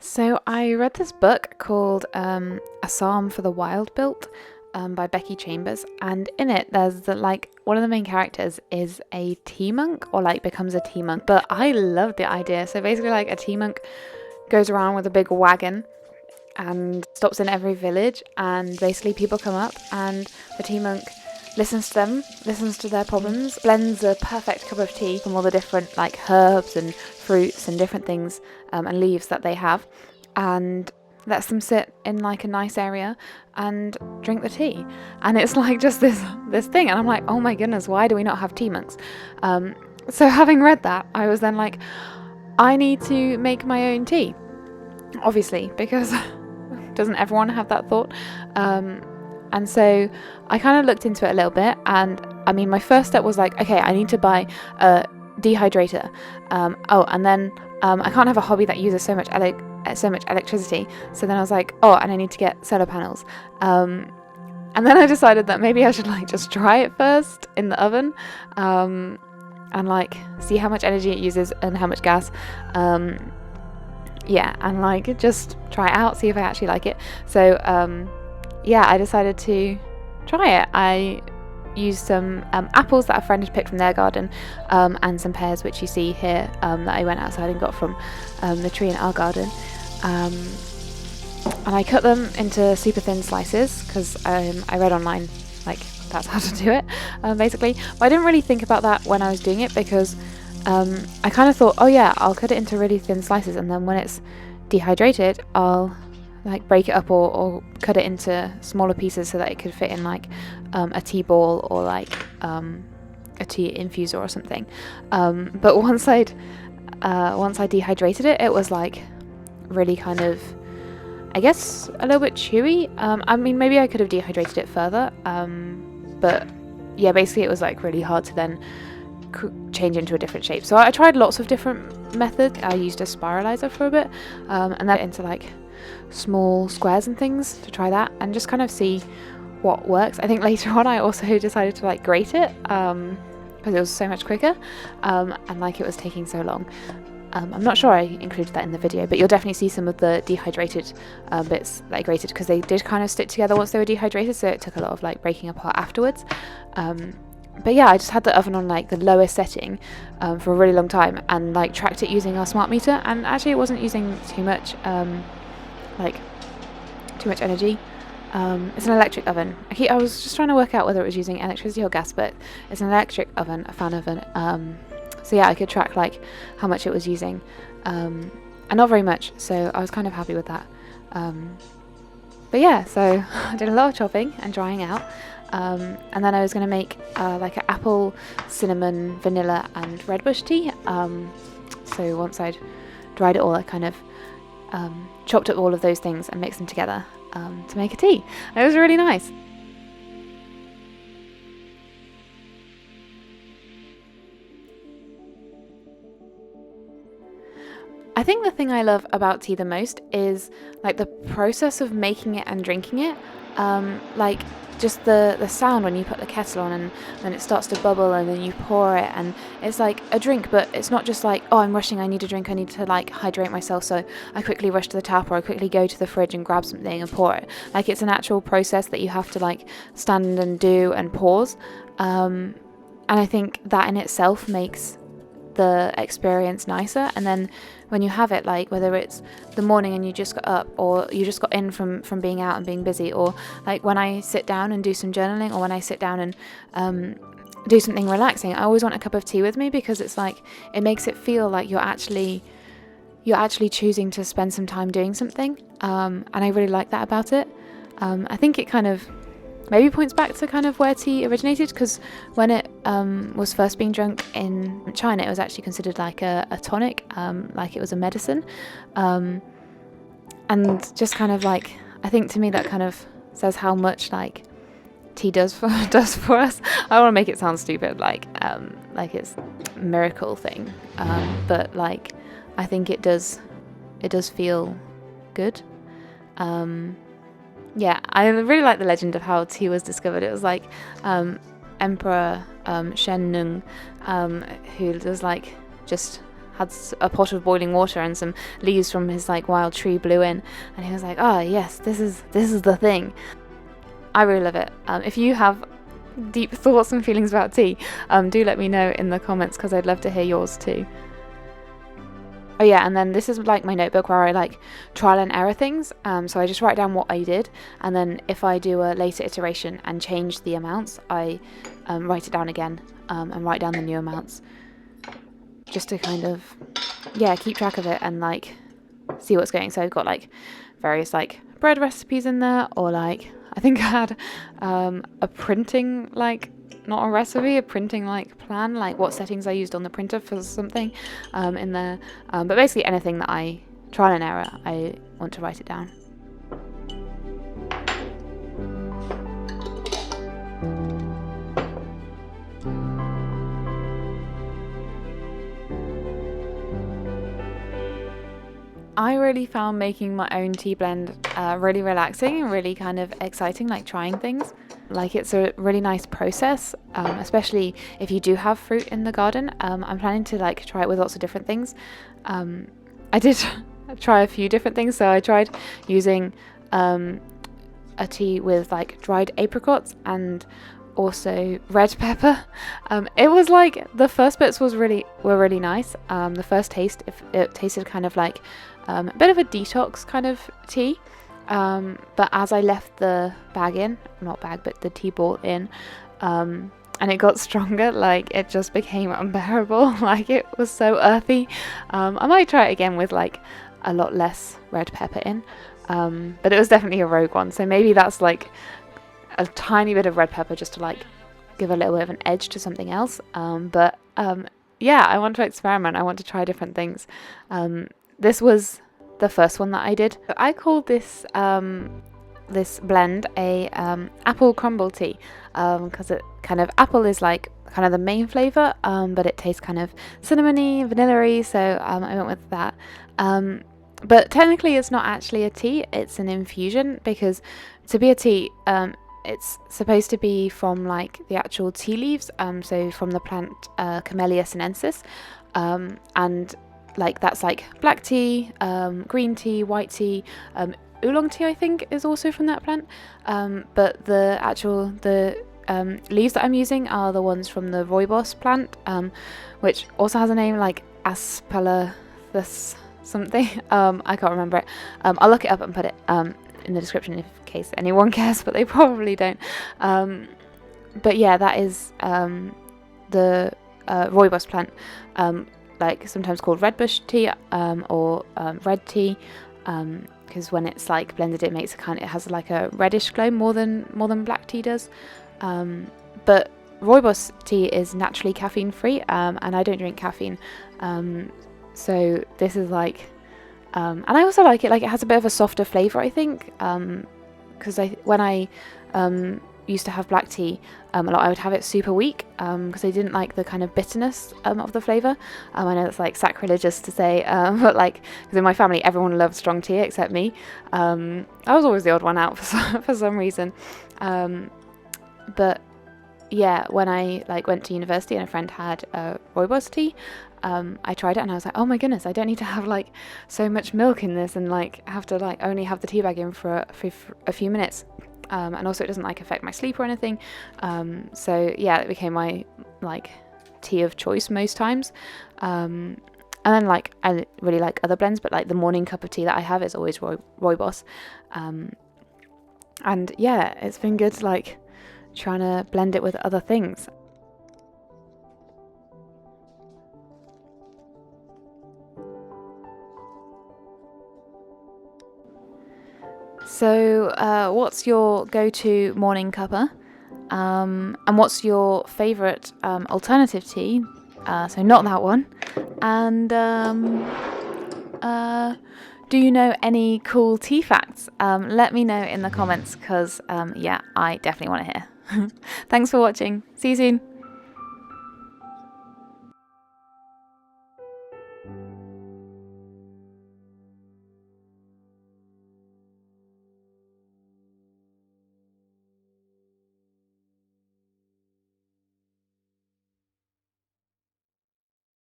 So I read this book called A Psalm for the Wild Built by Becky Chambers, and in it there's one of the main characters is a tea monk, or becomes a tea monk. But I love the idea. So basically a tea monk goes around with a big wagon and stops in every village, and basically people come up and the tea monk listens to them, listens to their problems, blends a perfect cup of tea from all the different herbs and fruits and different things and leaves that they have, and lets them sit in a nice area and drink the tea. And it's just this thing, and I'm like, oh my goodness, why do we not have tea monks? So having read that, I was then like, I need to make my own tea, obviously, because doesn't everyone have that thought? And so I kind of looked into it a little bit, and I mean, my first step was okay, I need to buy a dehydrator. And then I can't have a hobby that uses so much electricity. So then I was like, oh, and I need to get solar panels. And then I decided that maybe I should just try it first in the oven, and see how much energy it uses and how much gas. And just try it out, see if I actually like it. So I decided to try it. I used some apples that a friend had picked from their garden, and some pears, which you see here, that I went outside and got from the tree in our garden. And I cut them into super thin slices because I read online that's how to do it, basically. But I didn't really think about that when I was doing it, because I kind of thought, oh yeah, I'll cut it into really thin slices, and then when it's dehydrated, I'll break it up or cut it into smaller pieces so that it could fit in a tea ball or a tea infuser or something. But once I dehydrated it, it was really kind of, I guess, a little bit chewy. I mean, maybe I could have dehydrated it further, but yeah, basically it was really hard to then change into a different shape. So I tried lots of different methods. I used a spiralizer for a bit, and then into small squares and things to try that and just kind of see what works. I think later on I also decided to grate it, because it was so much quicker, and it was taking so long. I'm not sure I included that in the video, but you'll definitely see some of the dehydrated bits that I grated, because they did kind of stick together once they were dehydrated, so it took a lot of breaking apart afterwards. But yeah, I just had the oven on the lowest setting for a really long time, and tracked it using our smart meter, and actually it wasn't using too much energy. It's an electric oven. I was just trying to work out whether it was using electricity or gas, but it's an electric oven, a fan oven. So yeah, I could track how much it was using, and not very much, so I was kind of happy with that. But yeah, so I did a lot of chopping and drying out, and then I was going to make an apple, cinnamon, vanilla and red bush tea. So once I'd dried it all, I kind of chopped up all of those things and mixed them together to make a tea. And it was really nice. I think the thing I love about tea the most is the process of making it and drinking it. Just the sound when you put the kettle on and then it starts to bubble and then you pour it, and it's a drink, but it's not just oh, I'm rushing, I need a drink, I need to hydrate myself, so I quickly rush to the tap, or I quickly go to the fridge and grab something and pour it. It's an actual process that you have to stand and do and pause, and I think that in itself makes the experience nicer. And then when you have it, whether it's the morning and you just got up, or you just got in from being out and being busy, or when I sit down and do some journaling, or when I sit down and do something relaxing, I always want a cup of tea with me, because it's it makes it feel you're actually choosing to spend some time doing something, and I really like that about it. I think it kind of maybe points back to kind of where tea originated, because when it was first being drunk in China, it was actually considered a tonic, it was a medicine, and just kind of I think to me that kind of says how much tea does for us. I don't want to make it sound stupid, it's a miracle thing, but I think it does feel good. Yeah, I really like the legend of how tea was discovered. It was Emperor Shen Nung, who was just had a pot of boiling water and some leaves from his like wild tree blew in, and he was like, oh yes, this is the thing. I really love it. If you have deep thoughts and feelings about tea, do let me know in the comments, because I'd love to hear yours too. Oh yeah, and then this is like my notebook where I like trial and error things. So I just write down what I did, and then if I do a later iteration and change the amounts, I write it down again and write down the new amounts, just to kind of, yeah, keep track of it and like see what's going. So I've got like various like bread recipes in there, or like I think I had a printing like, not a recipe, a printing like plan, like what settings I used on the printer for something in there, but basically anything that I trial and error, I want to write it down. I really found making my own tea blend really relaxing and really kind of exciting, like trying things. Like, it's a really nice process, especially if you do have fruit in the garden. I'm planning to like try it with lots of different things. I did try a few different things. So I tried using a tea with like dried apricots and also red pepper. It was like, the first bits were really nice. The first taste, it tasted kind of like a bit of a detox kind of tea. But as I left the the tea ball in, and it got stronger, like it just became unbearable. Like, it was so earthy. I might try it again with like a lot less red pepper in, but it was definitely a rogue one. So maybe that's like a tiny bit of red pepper just to like give a little bit of an edge to something else. Yeah, I want to experiment. I want to try different things. This was the first one that I did. I called this this blend a apple crumble tea, because it kind of, apple is like kind of the main flavor, but it tastes kind of cinnamony, vanilla-y, so I went with that. But technically it's not actually a tea, it's an infusion, because to be a tea, it's supposed to be from like the actual tea leaves, so from the plant Camellia Sinensis, and like that's like black tea, green tea, white tea, oolong tea I think is also from that plant, but the leaves that I'm using are the ones from the Rooibos plant, which also has a name like Aspalathus something. I can't remember it. I'll look it up and put it in the description in case anyone cares, but they probably don't. But yeah, that is the Rooibos plant, like sometimes called redbush tea, or red tea, because when it's like blended, it makes it has like a reddish glow more than black tea does. But Rooibos tea is naturally caffeine-free, and I don't drink caffeine, so this is like, and I also like it. Like, it has a bit of a softer flavor, I think, because when I used to have black tea a lot, I would have it super weak, because I didn't like the kind of bitterness of the flavor. I know it's like sacrilegious to say, but like, because in my family everyone loves strong tea except me. I was always the odd one out for some reason. But yeah, when I like went to university and a friend had Rooibos tea, I tried it and I was like, oh my goodness, I don't need to have like so much milk in this and like have to like only have the tea bag in for a few minutes. And also it doesn't like affect my sleep or anything. So yeah, it became my like tea of choice most times. And then like I really like other blends, but like the morning cup of tea that I have is always Rooibos. And yeah, it's been good to like trying to blend it with other things. So what's your go-to morning cuppa? And what's your favourite alternative tea? So not that one. And do you know any cool tea facts? Let me know in the comments, because yeah, I definitely want to hear. Thanks for watching. See you soon.